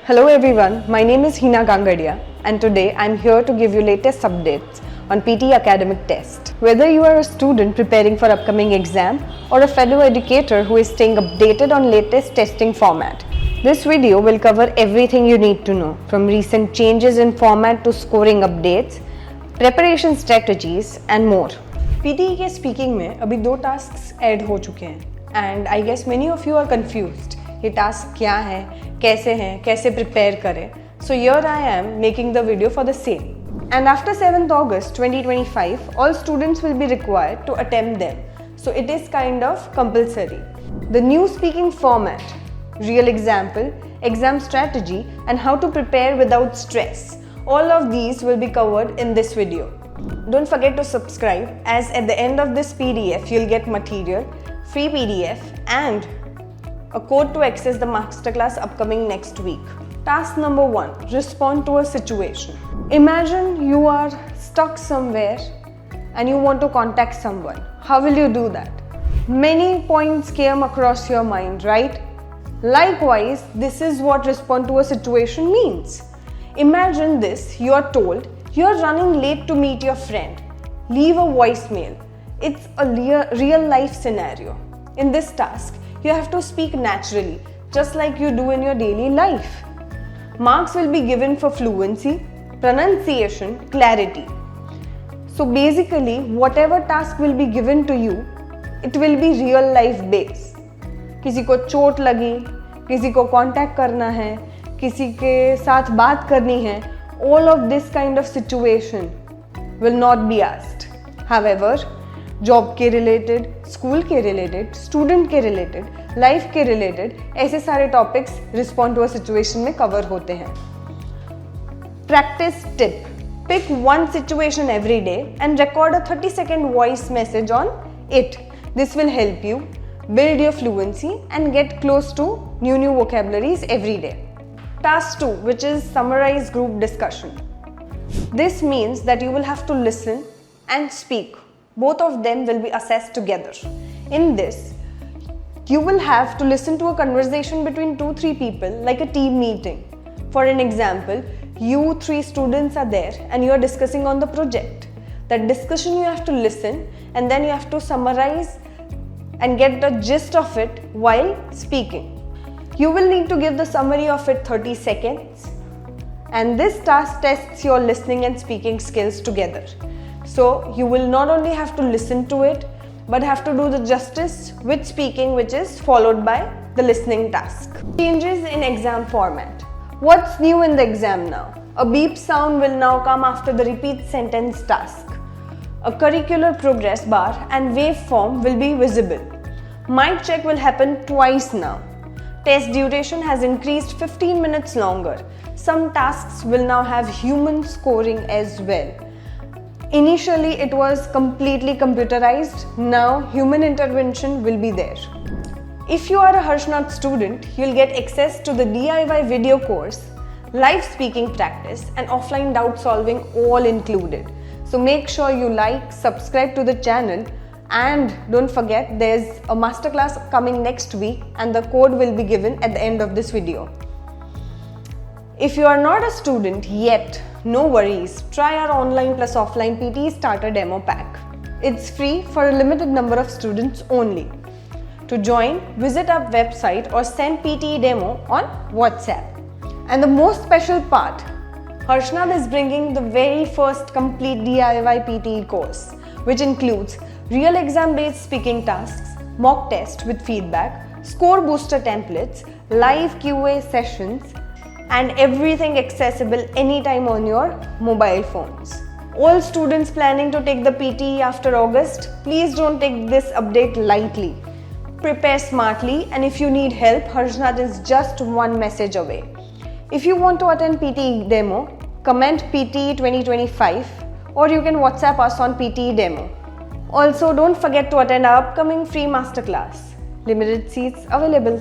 Hello everyone, my name is Hina Gangadia and today I am here to give you latest updates on PTE Academic Test. Whether you are a student preparing for upcoming exam or a fellow educator who is staying updated on latest testing format, this video will cover everything you need to know, from recent changes in format to scoring updates, preparation strategies and more. PTE के speaking में अभी 2 tasks add हो चुके हैं and I guess many of you are confused. ये task क्या है, कैसे हैं, कैसे prepare करें? So here I am making the video for the same. And after 7th August 2025, all students will be required to attempt them. So it is kind of compulsory. The new speaking format, real example, exam strategy and how to prepare without stress. All of these will be covered in this video. Don't forget to subscribe, as at the end of this PDF you'll get material, free PDF and a code to access the masterclass upcoming next week. Task number 1. Respond to a situation. Imagine you are stuck somewhere and you want to contact someone. How will you do that? Many points came across your mind, right? Likewise, this is what respond to a situation means. Imagine this, you are told you are running late to meet your friend. Leave a voicemail. It's a real life scenario. In this task, you have to speak naturally, just like you do in your daily life. Marks will be given for fluency, pronunciation, clarity. So basically, whatever task will be given to you, it will be real life based. किसी को चोट लगी, किसी को contact करना है, किसी के साथ बात करनी है, all of this kind of situation will not be asked. However, job के रिलेटेड, स्कूल के रिलेटेड, स्टूडेंट के रिलेटेड, लाइफ के रिलेटेड ऐसे सारे topics respond to a situation में कवर होते हैं. Practice tip: pick one situation every day and record a 30-second voice message on it. This will help you build your fluency and get close to new vocabularies every day. Task 2, which is summarize group discussion. This means that you will have to listen and speak. Both of them will be assessed together. In this, you will have to listen to a conversation between 2-3 people like a team meeting. For an example, you 3 students are there and you are discussing on the project. That discussion you have to listen and then you have to summarize and get the gist of it while speaking. You will need to give the summary of it 30 seconds. And this task tests your listening and speaking skills together. So you will not only have to listen to it, but have to do the justice with speaking, which is followed by the listening task. Changes in exam format. What's new in the exam now? A beep sound will now come after the repeat sentence task. A curricular progress bar and waveform will be visible. Mic check will happen twice now. Test duration has increased 15 minutes longer. Some tasks will now have human scoring as well. Initially, it was completely computerized. Now, human intervention will be there. If you are a Harshnad student, you'll get access to the DIY video course, live speaking practice, and offline doubt solving all included. So make sure you like, subscribe to the channel, and don't forget there's a masterclass coming next week and the code will be given at the end of this video. If you are not a student yet, no worries, try our online plus offline PTE starter demo pack. It's free for a limited number of students only. To join, visit our website or send PTE demo on WhatsApp. And the most special part, Harshnad is bringing the very first complete DIY PTE course, which includes real exam-based speaking tasks, mock test with feedback, score booster templates, live QA sessions, and everything accessible anytime on your mobile phones. All students planning to take the PTE after August, please don't take this update lightly. Prepare smartly, and if you need help, Harshnad is just one message away. If you want to attend PTE demo, comment PTE 2025 or you can WhatsApp us on PTE demo. Also, don't forget to attend our upcoming free masterclass. Limited seats available.